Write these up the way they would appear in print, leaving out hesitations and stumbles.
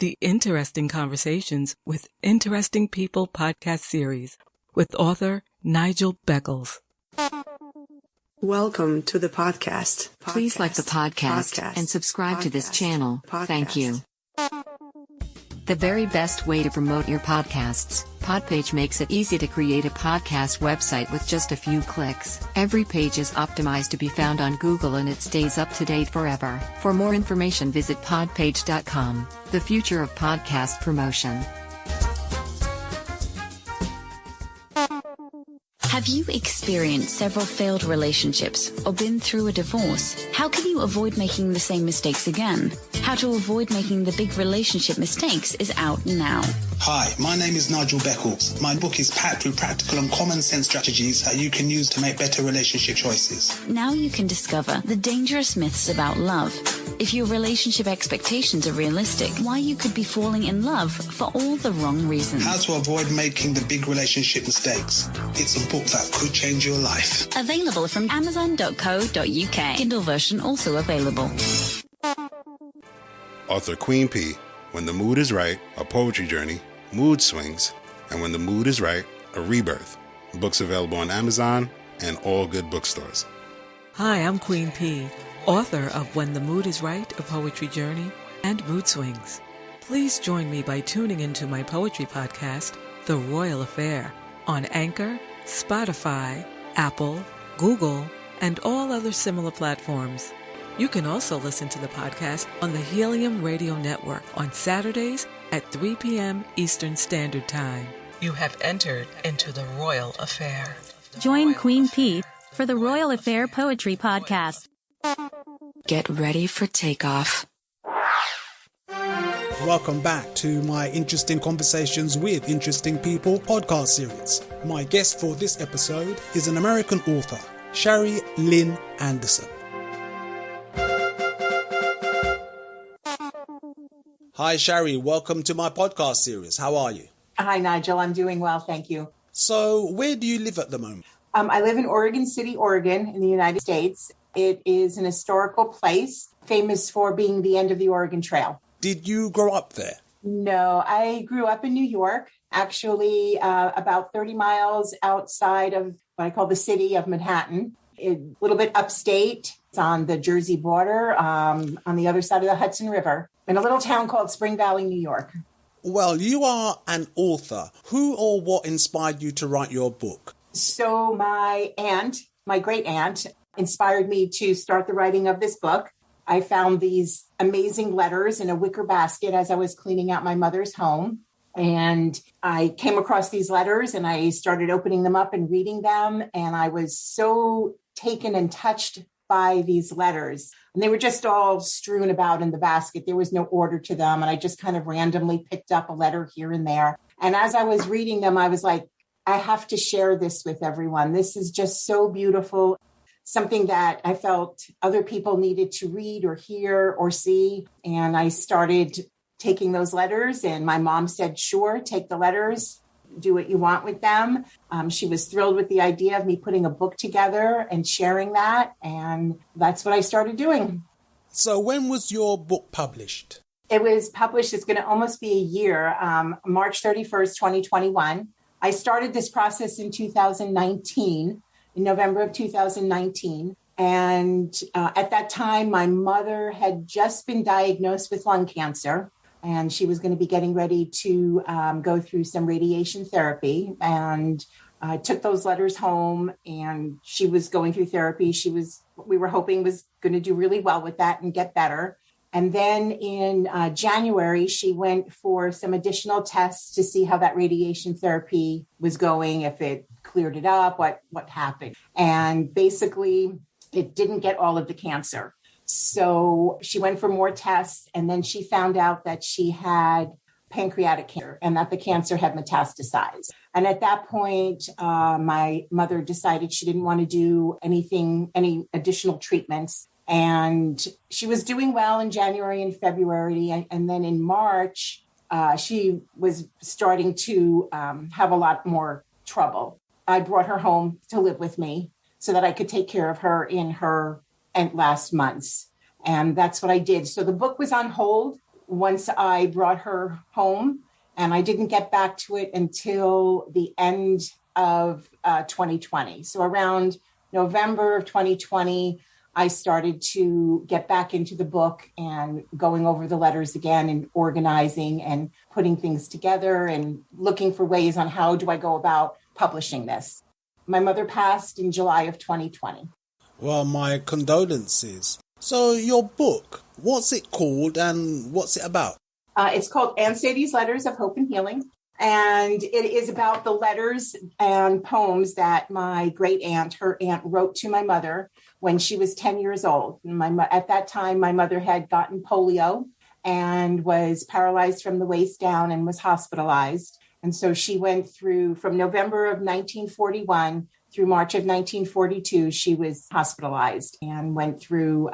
The Interesting Conversations with Interesting People podcast series with author Nigel Beckles. Welcome to the podcast. Please like the podcast and subscribe to this channel. Thank you. The very best way to promote your podcasts. Podpage makes it easy to create a podcast website with just a few clicks. Every page is optimized to be found on Google and it stays up to date forever. For more information, visit podpage.com. The future of podcast promotion. Have you experienced several failed relationships or been through a divorce? How can you avoid making the same mistakes again? How to avoid making the big relationship mistakes is out now. Hi, my name is Nigel Beckles. My book is packed with practical and common sense strategies that you can use to make better relationship choices. Now you can discover the dangerous myths about love. If your relationship expectations are realistic, why you could be falling in love for all the wrong reasons. How to avoid making the big relationship mistakes. It's a book that could change your life. Available from Amazon.co.uk. Kindle version also available. Author Queen P. When the Mood is Right, A Poetry Journey, Mood Swings, and When the Mood is Right, A Rebirth. Books available on Amazon and all good bookstores. Hi, I'm Queen P., author of When the Mood is Right, A Poetry Journey, and Mood Swings. Please join me by tuning into my poetry podcast, The Royal Affair, on Anchor, Spotify, Apple, Google, and all other similar platforms. You can also listen to the podcast on the Helium Radio Network on Saturdays at 3 p.m. Eastern Standard Time. You have entered into the Royal Affair. Join Queen P for the Royal Affair Poetry Podcast. Get ready for takeoff. Welcome back to my Interesting Conversations with Interesting People podcast series. My guest for this episode is an American author, Shari Lyn Anderson. Hi, Shari. Welcome to my podcast series. How are you? Hi, Nigel. I'm doing well, thank you. So, where do you live at the moment? I live in Oregon City, Oregon, in the United States. It is an historical place, famous for being the end of the Oregon Trail. Did you grow up there? No, I grew up in New York, actually about 30 miles outside of what I call the city of Manhattan, a little bit upstate. It's on the Jersey border, on the other side of the Hudson River, in a little town called Spring Valley, New York. Well, you are an author. Who or what inspired you to write your book? So my great aunt, inspired me to start the writing of this book. I found these amazing letters in a wicker basket as I was cleaning out my mother's home. And I came across these letters and I started opening them up and reading them. And I was so taken and touched by these letters. And they were just all strewn about in the basket. There was no order to them. And I just kind of randomly picked up a letter here and there. And as I was reading them, I was like, I have to share this with everyone. This is just so beautiful. Something that I felt other people needed to read or hear or see. And I started taking those letters and my mom said, sure, take the letters, do what you want with them. She was thrilled with the idea of me putting a book together and sharing that. And that's what I started doing. So when was your book published? It was published, it's going to almost be a year, March 31st, 2021. I started this process in 2019. In November of 2019. And at that time, my mother had just been diagnosed with lung cancer, and she was going to be getting ready to go through some radiation therapy. And I took those letters home, and she was going through therapy. We were hoping was going to do really well with that and get better. And then in January, she went for some additional tests to see how that radiation therapy was going, if it cleared it up, what happened. And basically, it didn't get all of the cancer. So she went for more tests, and then she found out that she had pancreatic cancer and that the cancer had metastasized. And at that point, my mother decided she didn't want to do any additional treatments. And she was doing well in January and February. And then in March, she was starting to have a lot more trouble. I brought her home to live with me so that I could take care of her in her last months. And that's what I did. So the book was on hold once I brought her home, and I didn't get back to it until the end of 2020. So around November of 2020, I started to get back into the book and going over the letters again and organizing and putting things together and looking for ways on how do I go about publishing this. My mother passed in July of 2020. Well, my condolences. So your book, what's it called and what's it about? It's called Aunt Sadie's Letters of Hope and Healing. And it is about the letters and poems that my great aunt, her aunt, wrote to my mother when she was 10 years old. At that time, my mother had gotten polio and was paralyzed from the waist down and was hospitalized. And so she went through, from November of 1941 through March of 1942, she was hospitalized and went through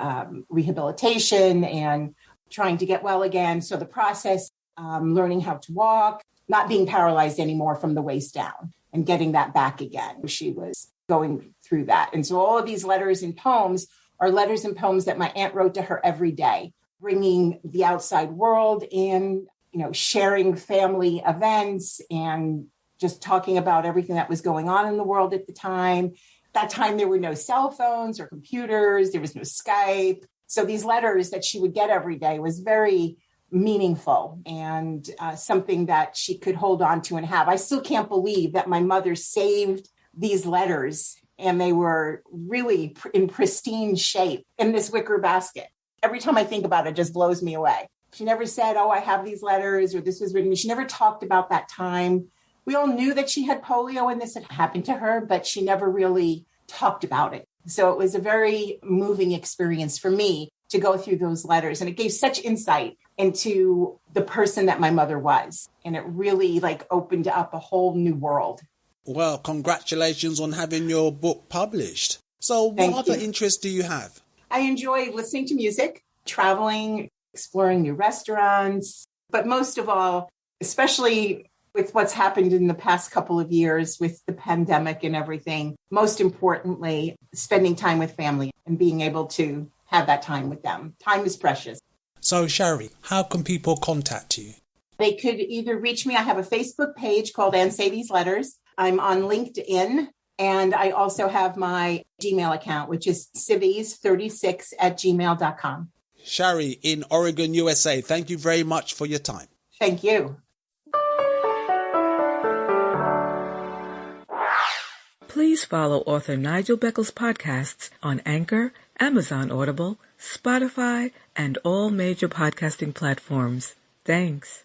rehabilitation and trying to get well again. So the process, learning how to walk, not being paralyzed anymore from the waist down and getting that back again. She was going through that. And so all of these letters and poems are letters and poems that my aunt wrote to her every day, bringing the outside world in, sharing family events and just talking about everything that was going on in the world at the time. At that time, there were no cell phones or computers. There was no Skype. So these letters that she would get every day was very meaningful and something that she could hold on to and have. I still can't believe that my mother saved these letters and they were really in pristine shape in this wicker basket. Every time I think about it, it just blows me away. She never said, oh, I have these letters or this was written. She never talked about that time. We all knew that she had polio and this had happened to her, but she never really talked about it. So it was a very moving experience for me to go through those letters. And it gave such insight into the person that my mother was. And it really opened up a whole new world. Well, congratulations on having your book published. So what other interests do you have? I enjoy listening to music, traveling, exploring new restaurants, but most of all, especially with what's happened in the past couple of years with the pandemic and everything, most importantly, spending time with family and being able to have that time with them. Time is precious. So, Shari, how can people contact you? They could either reach me. I have a Facebook page called Aunt Sadie's Letters. I'm on LinkedIn. And I also have my Gmail account, which is civies36@gmail.com. Shari in Oregon, USA, thank you very much for your time. Thank you. Please follow author Nigel Beckles' podcasts on Anchor, Amazon Audible, Spotify, and all major podcasting platforms. Thanks.